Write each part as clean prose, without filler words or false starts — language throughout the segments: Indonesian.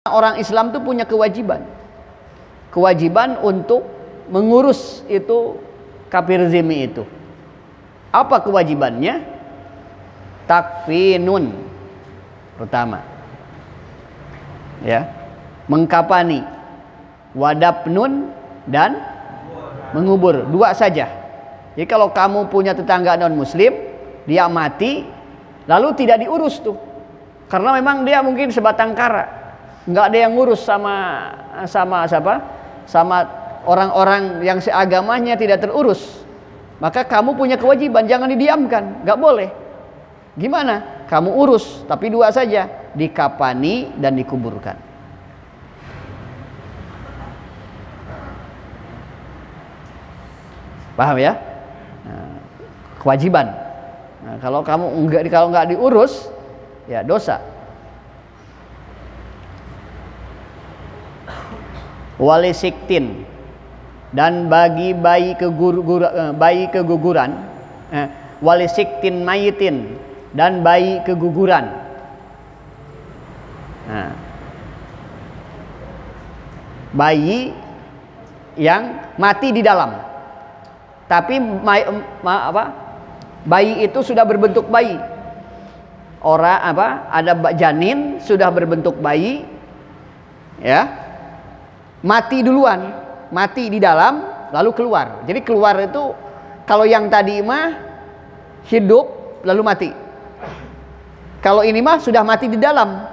Orang Islam itu punya kewajiban untuk mengurus itu kafir zimmi itu. Apa kewajibannya? Takfinun pertama, ya, mengkapani, wadapnun, dan mengubur, dua saja. Jadi kalau kamu punya tetangga non muslim, dia mati lalu tidak diurus tuh, karena memang dia mungkin sebatang kara, nggak ada yang ngurus sama orang-orang yang seagamanya tidak terurus, maka kamu punya kewajiban, jangan didiamkan, nggak boleh. Gimana? Kamu urus, tapi dua saja, dikapani dan dikuburkan. Paham ya? Nah, kewajiban. Nah, kalau nggak diurus, ya dosa. Walisiktin, dan bagi bayi keguguran, walisiktin mayitin, dan bayi keguguran. Nah, bayi yang mati di dalam, tapi bayi itu sudah berbentuk bayi. Ada janin sudah berbentuk bayi, ya. Mati duluan, mati di dalam lalu keluar. Jadi keluar itu, kalau yang tadi mah hidup lalu mati. Kalau ini mah sudah mati di dalam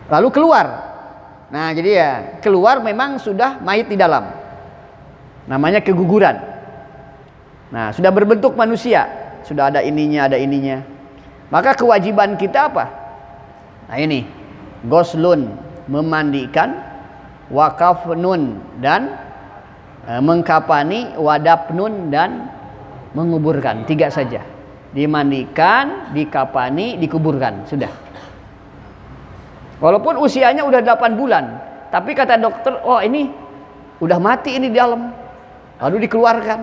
lalu keluar. Nah, jadi ya keluar memang sudah mayit di dalam. Namanya keguguran. Nah, sudah berbentuk manusia, sudah ada ininya. Maka kewajiban kita apa? Nah, ini goslun, memandikan, wakafnun, dan mengkapani, wadapnun, dan menguburkan. 3 saja. Dimandikan, dikapani, dikuburkan. Sudah. Walaupun usianya udah 8 bulan, tapi kata dokter, oh ini udah mati ini di dalam, lalu dikeluarkan.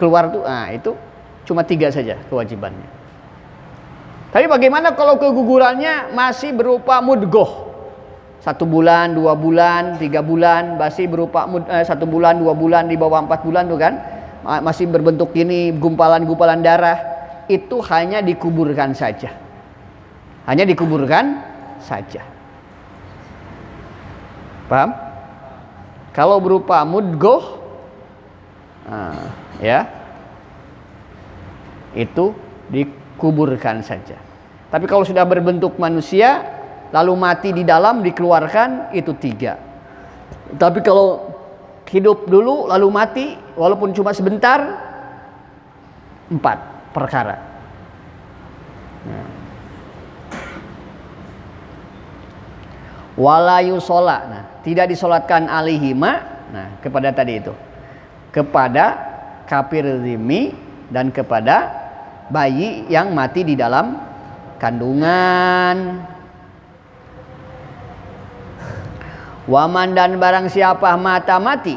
Keluar tuh, nah itu cuma 3 saja kewajibannya. Tapi bagaimana kalau kegugurannya masih berupa mudgoh? 1 bulan, 2 bulan, 3 bulan, masih berupa 1 bulan, 2 bulan, di bawah 4 bulan tuh kan, masih berbentuk ini, gumpalan-gumpalan darah, itu hanya dikuburkan saja. Hanya dikuburkan saja. Paham? Kalau berupa mudgoh, ya, itu dikuburkan saja. Tapi kalau sudah berbentuk manusia lalu mati di dalam, dikeluarkan, itu 3. Tapi kalau hidup dulu lalu mati walaupun cuma sebentar, 4 perkara. Walayu sholat, nah, tidak disolatkan alihima, nah, kepada tadi itu, kepada kafir zimmi dan kepada bayi yang mati di dalam kandungan. Waman, dan barang siapa mati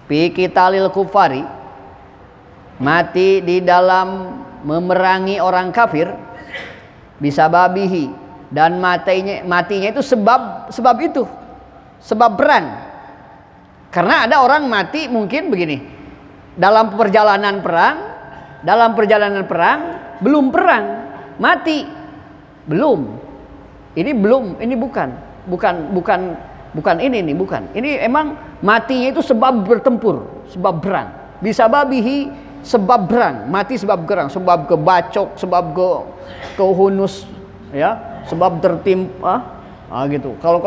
fi qitalil kufari, mati di dalam memerangi orang kafir, bisa babihi, dan matinya itu sebab perang. Karena ada orang mati mungkin begini, dalam perjalanan perang belum perang, mati belum. Ini bukan ini emang matinya itu sebab bertempur, sebab berang. Bisa babihi, sebab berang, mati sebab berang, sebab kebacok, sebab kehunus, ya, sebab tertimpa, gitu. Kalau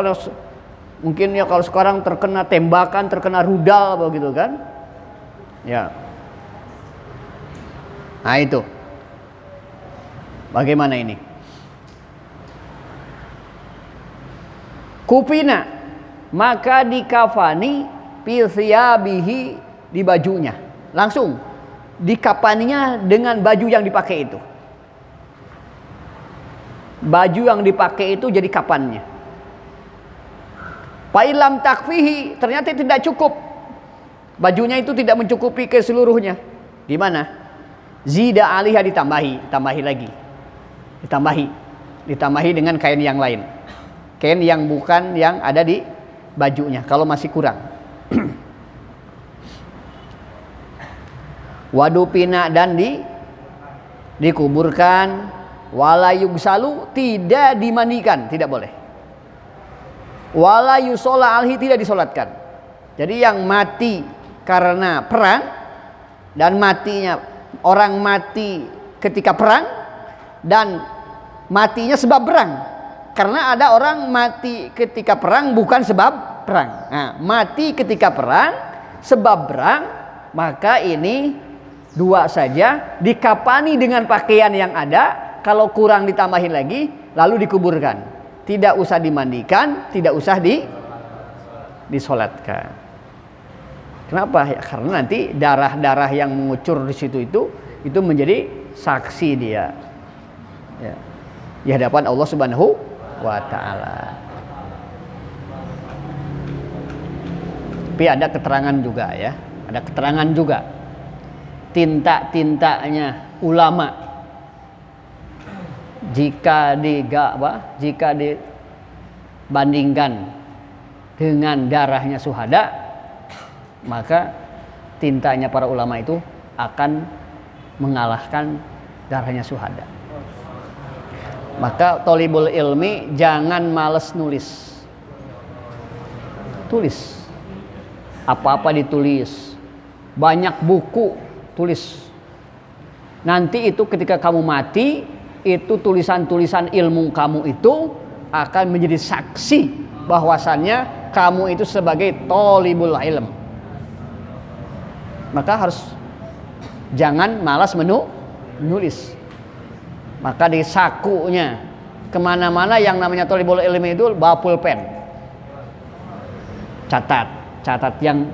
mungkin ya kalau sekarang terkena tembakan, terkena rudal begitu kan, ya. Nah itu bagaimana ini? Kupina, maka dikafani fi thiyabihi, di bajunya. Langsung dikafaninya dengan baju yang dipakai itu. Baju yang dipakai itu jadi kafannya. Fa'ilam takfihi, ternyata tidak cukup. Bajunya itu tidak mencukupi keseluruhnya. Gimana? Zida alihah, ditambahi lagi. Ditambahi dengan kain yang lain. kain yang bukan yang ada di bajunya kalau masih kurang. Wadupina dan dikuburkan, wala yugsalu tidak dimandikan, tidak boleh. Wala yusola alhi tidak disolatkan. Jadi yang mati karena perang dan matinya orang mati ketika perang dan matinya sebab perang. Karena ada orang mati ketika perang bukan sebab perang. Nah, mati ketika perang sebab perang, maka ini dua saja, dikapani dengan pakaian yang ada, kalau kurang ditambahin lagi, lalu dikuburkan. Tidak usah dimandikan, tidak usah disolatkan. Kenapa? Ya, karena nanti darah-darah yang mengucur di situ itu menjadi saksi dia. Ya. Di hadapan Allah Subhanahu wa Ta'ala. Tapi ada keterangan juga ya, ada keterangan juga. Tinta-tintanya ulama jika dibandingkan dengan darahnya syuhada, maka tintanya para ulama itu akan mengalahkan darahnya syuhada. Maka thalibul ilmi jangan males nulis. Tulis. Apa-apa ditulis. Banyak buku tulis. Nanti itu ketika kamu mati, itu tulisan-tulisan ilmu kamu itu akan menjadi saksi bahwasannya kamu itu sebagai thalibul ilm. Maka harus jangan malas menulis. Maka di sakunya kemana-mana yang namanya thalibul ilmi itu bawa pulpen. Catat yang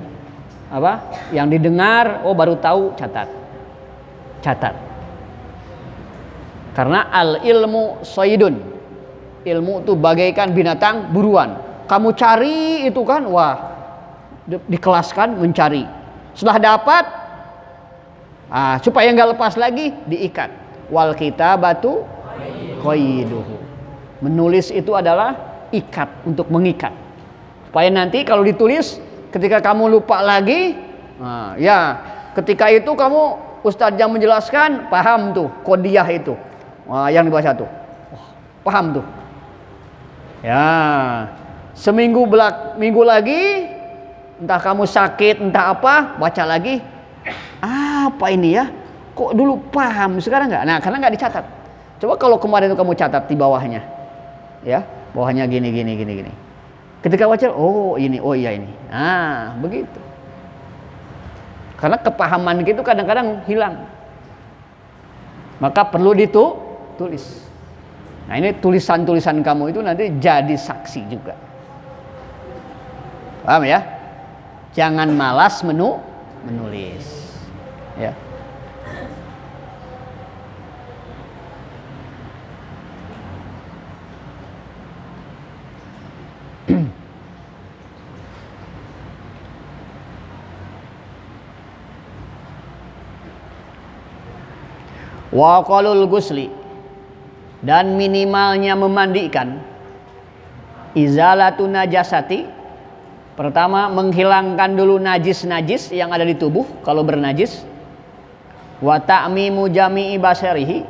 apa? Yang didengar, oh baru tahu, catat. Karena al ilmu soidun, ilmu itu bagaikan binatang buruan. Kamu cari itu kan, wah, dikelaskan mencari. Setelah dapat, supaya nggak lepas lagi, diikat. Wal kitabatu qaiduhu. Menulis itu adalah ikat, untuk mengikat. Supaya nanti kalau ditulis, ketika kamu lupa lagi, ya ketika itu kamu ustadz yang menjelaskan paham tuh kodiah itu, yang dibaca tuh, paham tuh. Ya minggu lagi, entah kamu sakit entah apa, baca lagi, apa ini ya? Kok dulu paham sekarang nggak? Nah karena nggak dicatat. Coba kalau kemarin itu kamu catat di bawahnya, ya bawahnya gini. Ketika baca, oh ini, oh iya ini. Nah, begitu. Karena kepahaman gitu kadang-kadang hilang. Maka perlu ditulis. Nah, ini tulisan-tulisan kamu itu nanti jadi saksi juga. Paham ya? Jangan malas menulis. Ya. Wa qalul gusli, dan minimalnya memandikan, izalatu najasati, pertama menghilangkan dulu najis yang ada di tubuh kalau bernajis, wa ta'mimu jami'i basarihi,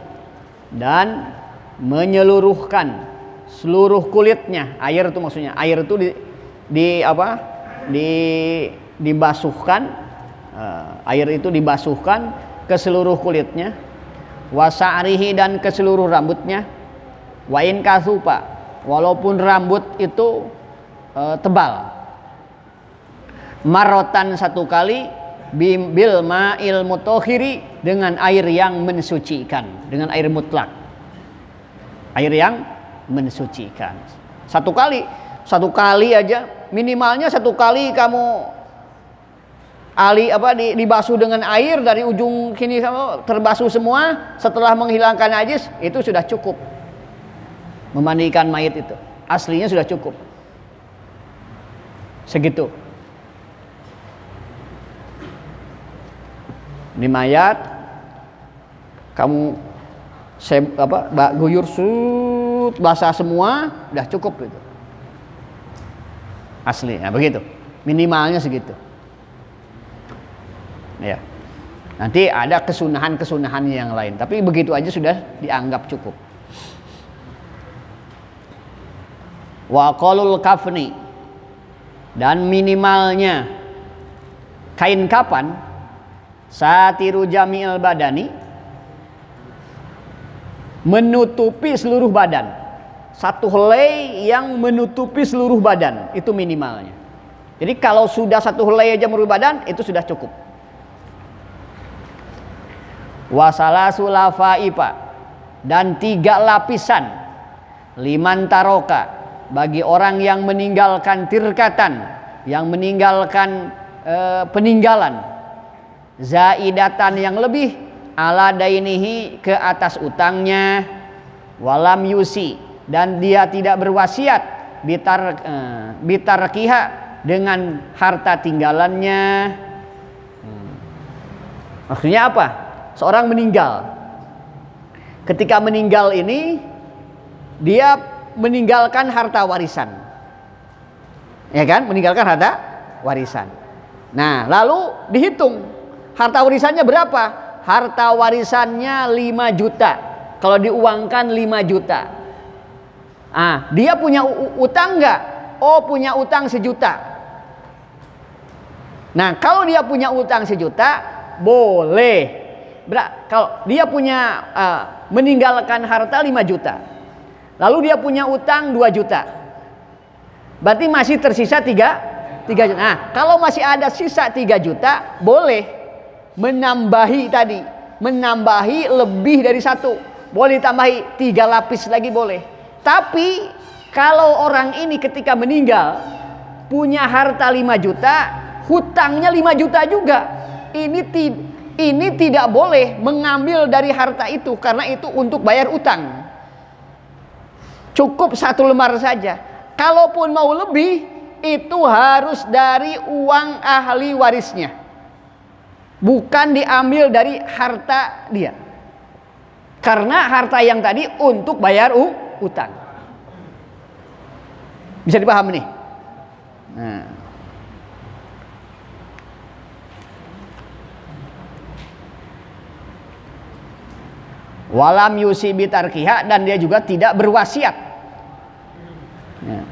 dan menyeluruhkan seluruh kulitnya. Air itu maksudnya, air itu dibasuhkan, air itu dibasuhkan ke seluruh kulitnya, wa sa'rihi, dan ke seluruh rambutnya, wa in kasupa, walaupun rambut itu tebal, marotan satu kali, bil ma'il mutahhiri, dengan air yang mensucikan, dengan air mutlak, air yang mensucikan. Satu kali aja, minimalnya satu kali kamu dibasuh dengan air dari ujung sini terbasuh semua, setelah menghilangkan najis itu sudah cukup memandikan mayit itu. Aslinya sudah cukup segitu. Di mayat kamu guyur basah semua, udah cukup itu. asli. Nah, begitu. Minimalnya segitu. Ya. Nanti ada kesunahan-kesunahan yang lain, tapi begitu aja sudah dianggap cukup. Wa qalul kafni, dan minimalnya kain kapan satiru jami'il badani, menutupi seluruh badan. Satu helai yang menutupi seluruh badan, itu minimalnya. Jadi kalau sudah satu helai aja menutupi badan, itu sudah cukup. Wasalasu lafaifa, dan 3 lapisan liman taroka, bagi orang yang meninggalkan tirkatan, yang meninggalkan peninggalan, zaidatan yang lebih, ala dainihi, ke atas utangnya, walam yusi, dan dia tidak berwasiat, bitarkiha, dengan harta tinggalannya. Maksudnya apa? Seorang meninggal, ketika meninggal ini dia meninggalkan harta warisan, ya kan? Meninggalkan harta warisan. Nah, lalu dihitung harta warisannya berapa? Harta warisannya 5 juta. Kalau diuangkan 5 juta. Dia punya utang enggak? Oh, punya utang 1 juta. Nah, kalau dia punya utang 1 juta, boleh. Kalau dia punya meninggalkan harta 5 juta, lalu dia punya utang 2 juta, berarti masih tersisa 3 juta. Nah, kalau masih ada sisa 3 juta, boleh menambahi tadi, menambahi lebih dari 1, boleh tambahi 3 lapis lagi boleh. Tapi kalau orang ini ketika meninggal punya harta 5 juta, hutangnya 5 juta juga, ini tidak boleh mengambil dari harta itu, karena itu untuk bayar utang. Cukup 1 lembar saja. Kalaupun mau lebih, itu harus dari uang ahli warisnya, bukan diambil dari harta dia, karena harta yang tadi untuk bayar utang. Bisa dipahami nih? Nah. Walam yusi bitarkiha, dan dia juga tidak berwasiat. Nah,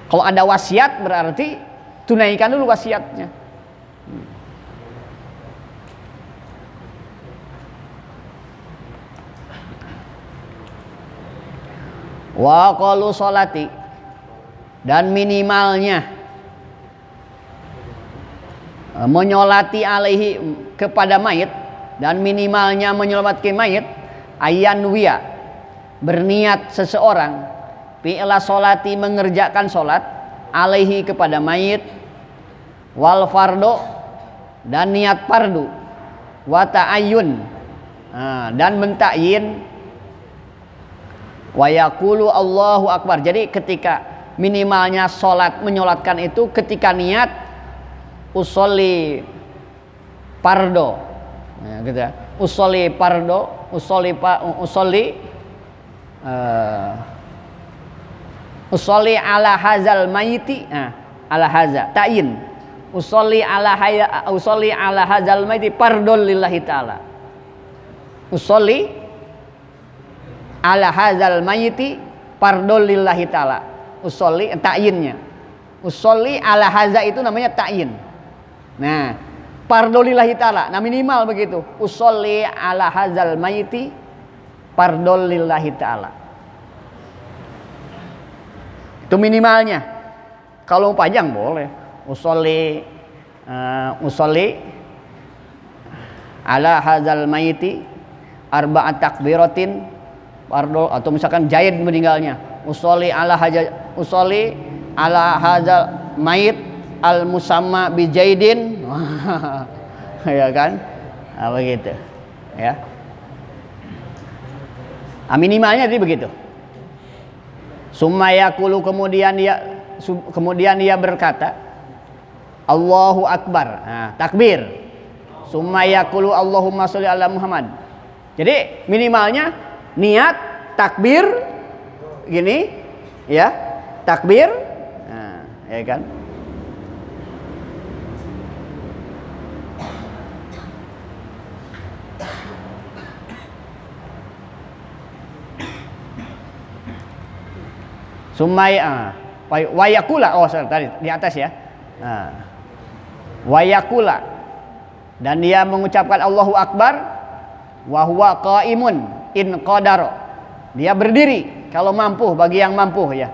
kalau ada wasiat berarti tunaikan dulu wasiatnya. Wa qalu sholati, dan minimalnya menyolati alaihi, kepada mayit, dan minimalnya menyolati mayit, ayanwiya, berniat seseorang, fi'la sholati, mengerjakan sholat, alaihi, kepada mayit, wal fardo, dan niat fardu, wa ta'ayyun, dan mentakyin, wa yaqulu Allahu akbar. Jadi ketika minimalnya sholat, menyolatkan itu ketika niat usolli fardo, gitu ya. Usolli fardo, usolli ala hazal mayiti, ala haza ta'in, usolli ala hazal mayiti fardol lillahi ta'ala, usolli ala hazal mayiti fardol lillahi ta'ala, usolli ta'innya, usolli ala haza itu namanya ta'in. Nah, fardolillahi ta'ala, nah minimal begitu, usolli ala hazal mayiti fardolillahi ta'ala, itu minimalnya. Kalau panjang boleh usolli ala hazal mayiti arba'at takbiratin fardol, atau misalkan Zaid meninggalnya, usolli ala hazal mayit al musamma bi Zaidin, ya kan, begitu ya. Minimalnya jadi begitu. Summa yaqulu, kemudian dia berkata Allahu akbar, takbir. Summa yaqulu Allahumma sholli ala Muhammad. Jadi minimalnya niat, takbir, gini ya, takbir, ya kan? Sumaya wayakula, oh tadi di atas ya. Wayakula, dan dia mengucapkan Allahu Akbar wa huwa qaimun in qadaro. Dia berdiri kalau mampu, bagi yang mampu ya.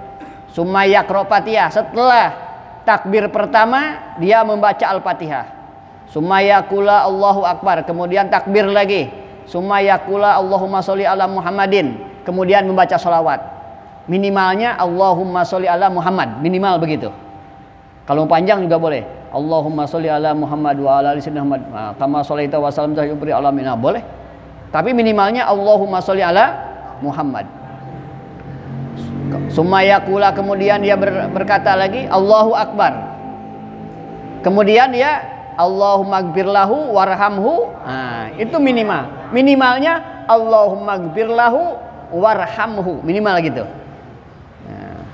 Sumaya Fatihah, setelah takbir pertama dia membaca Al-Fatihah. Sumaya kula Allahu Akbar, kemudian takbir lagi. Sumaya kula Allahumma sholli ala Muhammadin, kemudian membaca sholawat. Minimalnya Allahumma sholli ala Muhammad, minimal begitu. Kalau panjang juga boleh. Allahumma sholli ala Muhammad wa ala ali sayyidina Muhammad kama sholaita wa sallamta ala alamin, boleh. Tapi minimalnya Allahumma sholli ala Muhammad. Sumaya kula, kemudian dia berkata lagi Allahu Akbar. Kemudian dia Allahumma gfirlahu warhamhu. Itu minimal. Minimalnya Allahumma gfirlahu warhamhu, minimal gitu.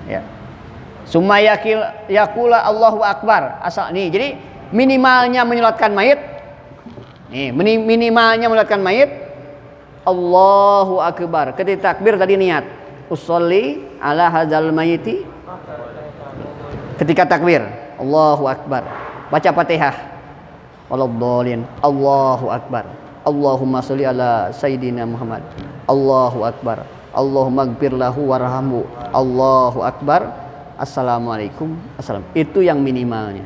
Ya. Sumaya yakula Allahu Akbar. Asal nih, jadi minimalnya menyolatkan mayit. Nih, minimalnya menyolatkan mayit Allahu Akbar. Ketika takbir tadi niat usolli ala hadzal mayiti. Ketika takbir Allahu Akbar, baca Fatihah. Waladhdallin. Allahu Akbar. Allahumma sholli ala sayyidina Muhammad. Allahu Akbar. Allahumma gfir lahu warhamhu. Allahu Akbar. Assalamualaikum. Assalam. Itu yang minimalnya.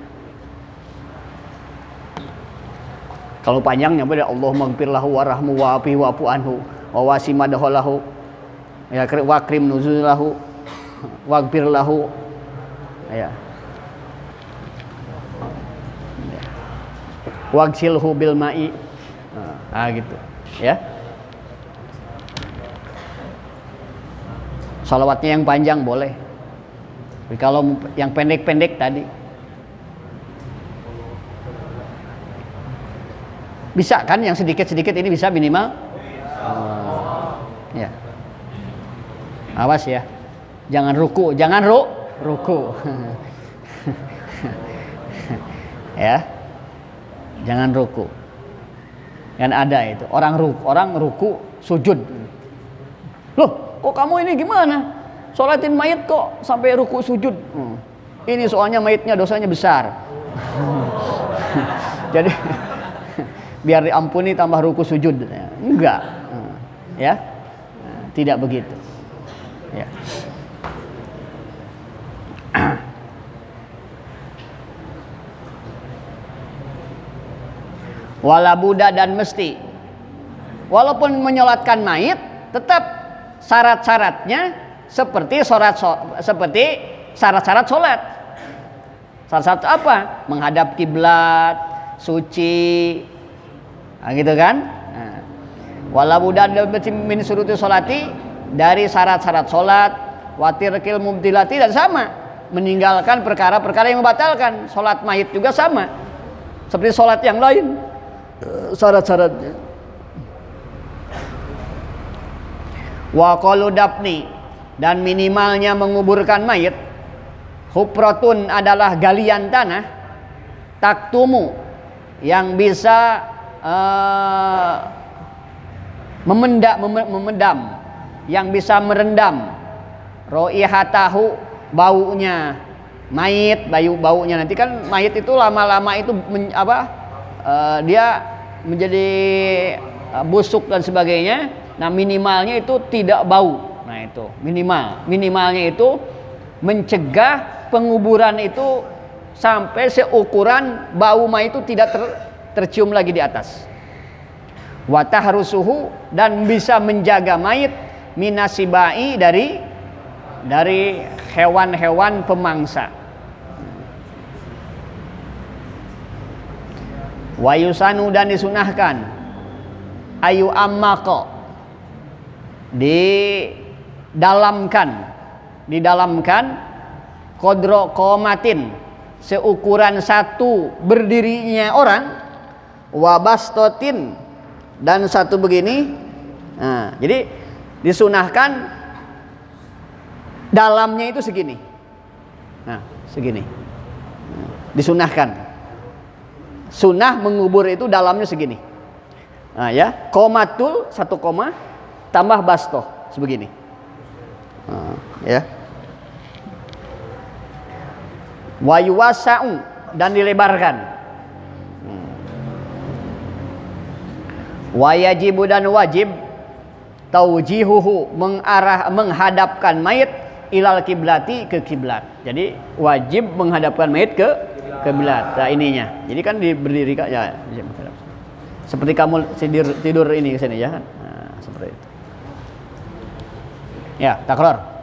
Kalau panjangnya boleh Allahumma gfir lahu warhamhu wa'afihi wa'fu anhu wa wasimadhu lahu ya wa krim nuzulahu waghfir lahu ya. Wagsilhu bil ma'i. Gitu ya. Salawatnya yang panjang boleh. Tapi kalau yang pendek-pendek tadi bisa kan, yang sedikit-sedikit ini bisa minimal. Ya. Awas ya. Jangan ruku, jangan ruku. Ya. Jangan ruku. Kan ada itu orang ruku sujud. Loh, kok kamu ini gimana? Sholatin mayit kok sampai ruku sujud? Ini soalnya mayitnya dosanya besar. Jadi biar diampuni tambah ruku sujud. Enggak. Ya. Tidak begitu. Ya. Wala buddha, dan mesti. Walaupun menyolatkan mayit, tetap syarat-syaratnya seperti syarat-syarat sholat. Syarat-syarat apa? Menghadap kiblat, suci, gitu kan? Wala buddha min syuruti sholati, dari syarat-syarat sholat, watirkil mubtilati, dan sama, meninggalkan perkara-perkara yang membatalkan. Sholat mayit juga sama, seperti sholat yang lain. Syarat-syaratnya. Wa qalu dafni, dan minimalnya menguburkan mayit. Hufratun adalah galian tanah, taktumu, yang bisa memendam, yang bisa merendam roihatahu, baunya mayit, baunya. Nanti kan mayit itu lama-lama itu dia menjadi busuk dan sebagainya. Nah, minimalnya itu tidak bau. Nah, itu minimalnya itu mencegah penguburan itu sampai seukuran bau mayit itu tidak tercium lagi di atas. Wa tahrusuhu, dan bisa menjaga mayit minasibai, dari hewan-hewan pemangsa. Wa yusanu, dan disunahkan ayu ammaqo, didalamkan kodro qomatin, seukuran satu berdirinya orang, wabastotin, dan satu begini. Nah, jadi disunahkan dalamnya itu segini. Nah, segini. Disunahkan. Sunnah mengubur itu dalamnya segini. Nah, ya, komatul 1 koma tambah bastoh sebegini. Nah, ya. Wayuwasa'u dan dilebarkan. Wayajibu dan wajib taujihuhu menghadapkan mayit ilal kiblati ke kiblat. Jadi wajib menghadapkan mayit ke kiblat. Nah, ininya. Jadi kan berdiri ya, seperti kamu tidur ini ke sini ya kan. Nah, seperti itu. Ya, takror.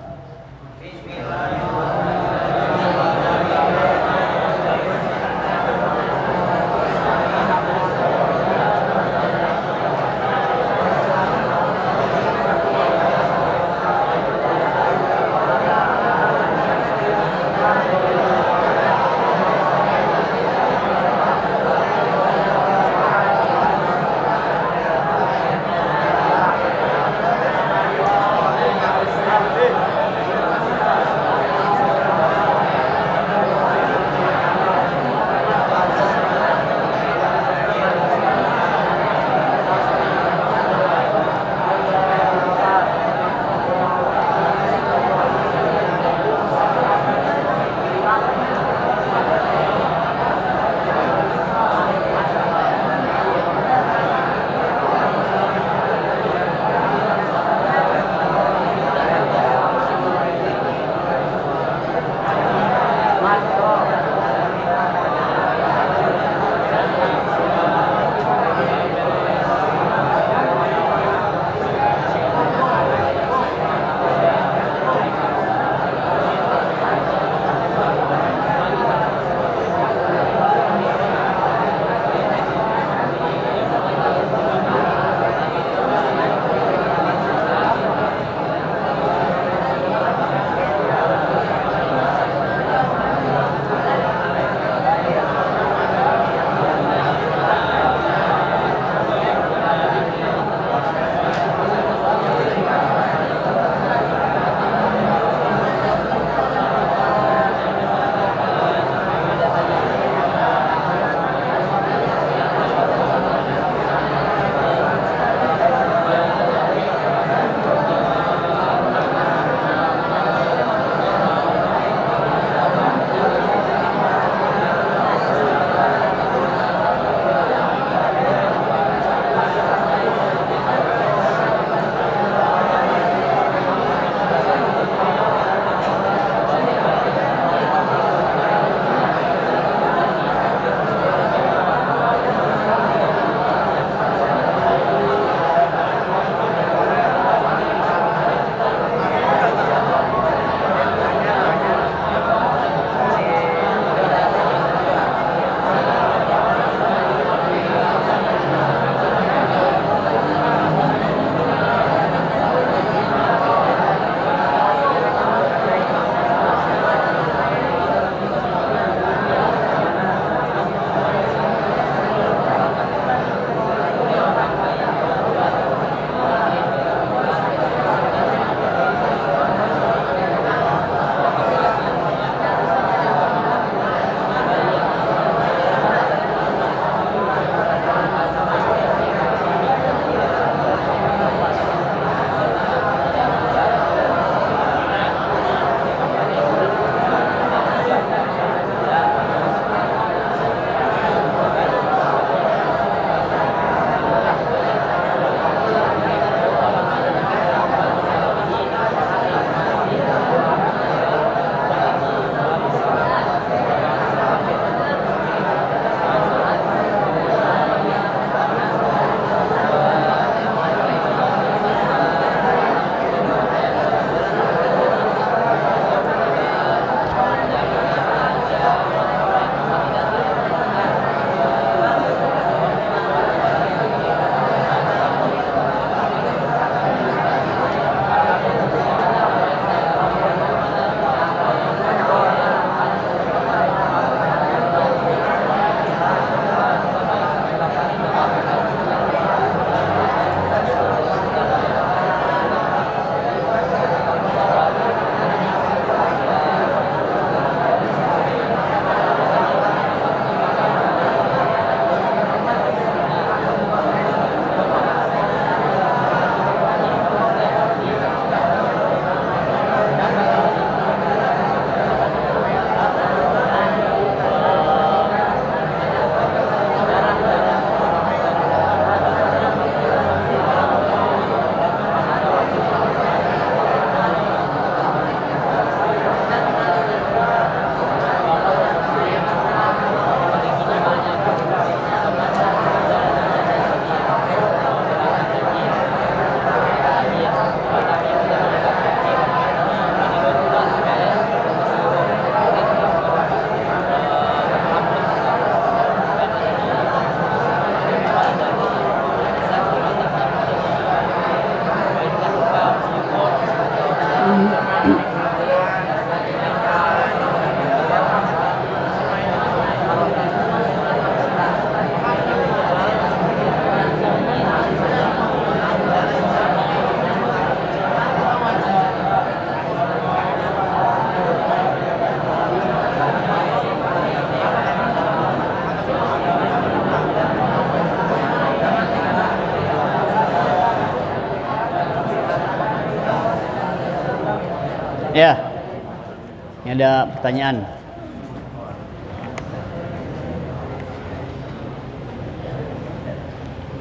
Ini ada pertanyaan.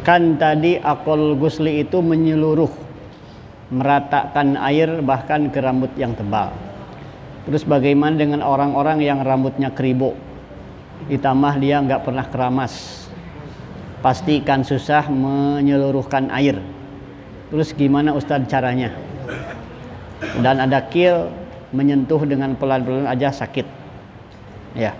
Kan tadi akol gusli itu menyeluruh, meratakan air bahkan ke rambut yang tebal. Terus bagaimana dengan orang-orang yang rambutnya keribo, ditambah dia nggak pernah keramas, pasti kan susah menyeluruhkan air. Terus gimana Ustadz caranya? Dan ada kil, menyentuh dengan pelan-pelan aja sakit. Ya.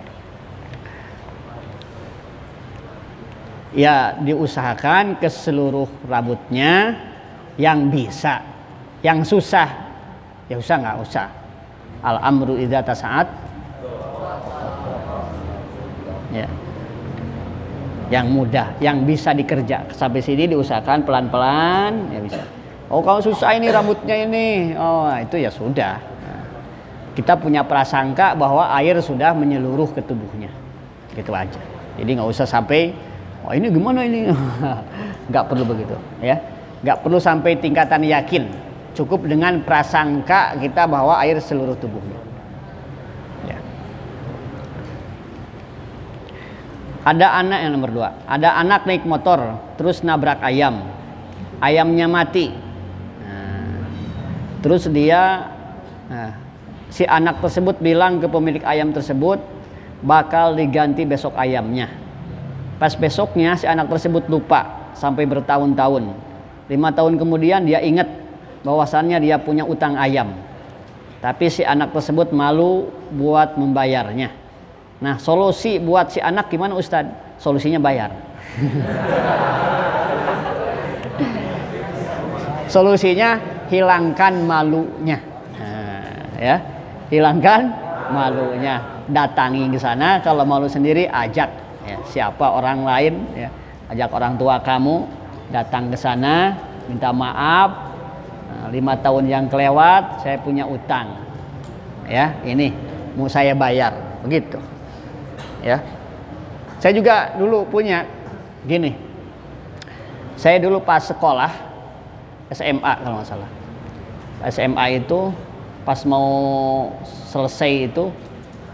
Ya diusahakan ke seluruh rambutnya yang bisa. Yang susah, ya usah nggak usah. Al-amru idza tasa'at. Ya. Yang mudah, yang bisa dikerja. Sampai sini diusahakan pelan-pelan, ya bisa. Oh kalau susah ini rambutnya ini, oh itu ya sudah. Nah, kita punya prasangka bahwa air sudah menyeluruh ke tubuhnya, gitu aja. Jadi nggak usah sampai, oh ini gimana ini, nggak perlu begitu, ya. Nggak perlu sampai tingkatan yakin. Cukup dengan prasangka kita bahwa air seluruh tubuhnya. Ya. Ada anak yang nomor 2. Ada anak naik motor terus nabrak ayam. Ayamnya mati. Terus dia si anak tersebut bilang ke pemilik ayam tersebut bakal diganti besok ayamnya. Pas besoknya si anak tersebut lupa sampai bertahun-tahun. 5 tahun kemudian dia ingat bahwasannya dia punya utang ayam. Tapi si anak tersebut malu buat membayarnya. Nah, solusi buat si anak gimana Ustadz? Solusinya bayar. Solusinya hilangkan malunya. Nah, ya. Hilangkan malunya. Datangi ke sana, kalau malu sendiri ajak ya, siapa orang lain ya. Ajak orang tua kamu datang ke sana, minta maaf. 5 tahun yang kelewat saya punya utang. Ya, ini mau saya bayar. Begitu. Ya. Saya juga dulu punya gini. Saya dulu pas sekolah SMA kalau nggak salah. SMA itu pas mau selesai itu,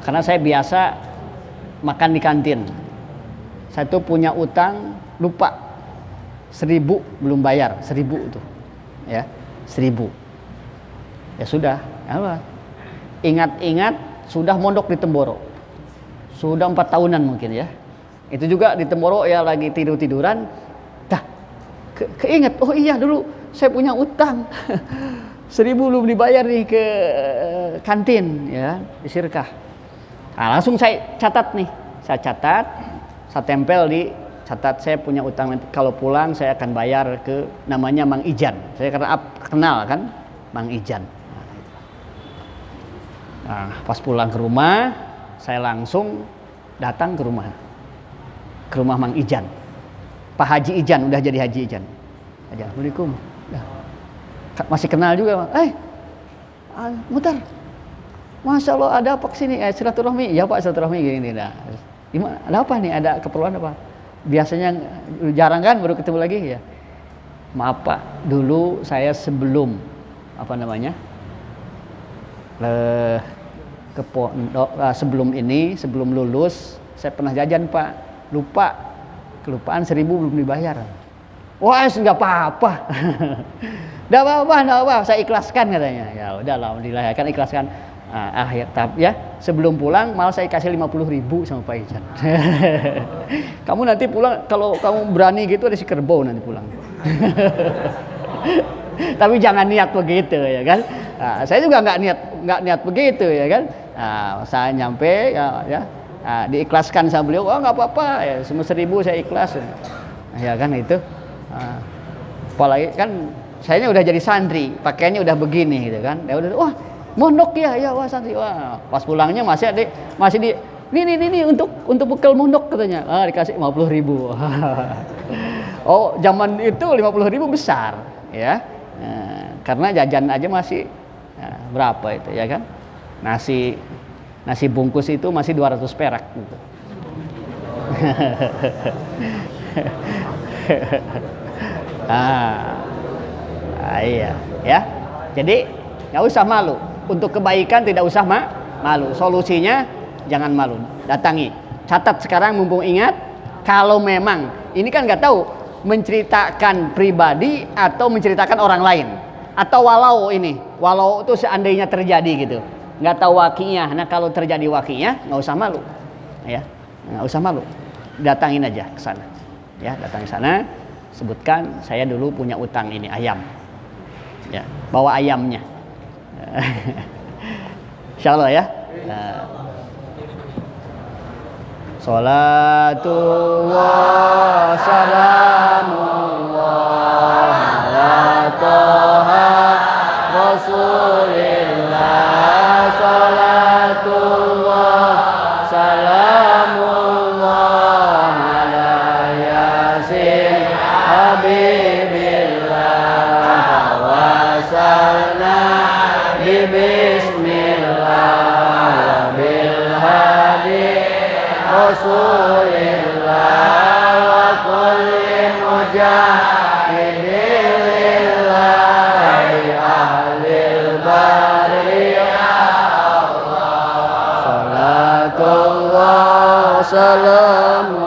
karena saya biasa makan di kantin. Saya tuh punya utang lupa 1.000 belum bayar, 1.000 itu. Ya, 1.000. Ya sudah, ya, ingat-ingat sudah mondok di Temboro. Sudah 4 tahunan mungkin ya. Itu juga di Temboro ya lagi tidur-tiduran. Dah, keinget, oh iya dulu saya punya utang 1.000 belum dibayar nih ke kantin ya di Sirkah. Nah, langsung saya catat nih. Saya catat, saya tempel di catat saya punya utang, nanti kalau pulang saya akan bayar ke namanya Mang Ijan. Saya karena kenal kan Mang Ijan. Nah, pas pulang ke rumah saya langsung datang ke rumah Mang Ijan. Pak Haji Ijan, udah jadi Haji Ijan. Assalamualaikum. Masih kenal juga. Mutar. Masya Allah ada apa kesini? Silaturahmi. Ya Pak, silaturahmi gini. Nah, gimana? Ada apa nih? Ada keperluan apa? Biasanya jarang kan baru ketemu lagi ya. Maaf Pak, dulu saya sebelum ke pondok, sebelum lulus saya pernah jajan Pak, kelupaan 1.000 belum dibayar. Wah nggak apa-apa. Nggak apa-apa, saya ikhlaskan katanya. Ya udah alhamdulillah kan ikhlaskan. Akhir ya sebelum pulang malah saya kasih 50.000 sama Pak Ijan. Kamu nanti pulang kalau kamu berani gitu ada si kerbau nanti pulang. Tapi jangan niat begitu ya kan. Saya juga nggak niat begitu ya kan. Saya nyampe ya diikhlaskan sama beliau. Oh nggak apa-apa ya, semua 1.000 saya ikhlas ya kan itu. Apalagi kan saya udah jadi santri, pakaiannya udah begini gitu kan. Ya udah, wah mondok ya wah santri, wah pas pulangnya masih di ini untuk bekal mondok katanya. Dikasih 50.000. Oh zaman itu 50.000 besar ya. Karena jajan aja masih berapa itu ya kan, nasi bungkus itu masih 200 perak gitu. Iya ya, jadi nggak usah malu, untuk kebaikan tidak usah malu. Solusinya jangan malu, datangi. Catat sekarang mumpung ingat, kalau memang ini kan nggak tahu menceritakan pribadi atau menceritakan orang lain, atau walau itu seandainya terjadi gitu, nggak tahu wakinya. Nah kalau terjadi wakinya nggak usah malu, ya nggak usah malu, datangin aja ke sana, ya datang ke sana, sebutkan saya dulu punya utang ini ayam, ya bawa ayamnya. Insya Allah ya. Salatu wa salamullah ala toha rasulillah. Salatu wa salamullah ala yasin habibillah. Wasalna bismillah bil hadi Rasulillah wa kulli mujahidin lillahi ahlil bariyah. Salatullah salamu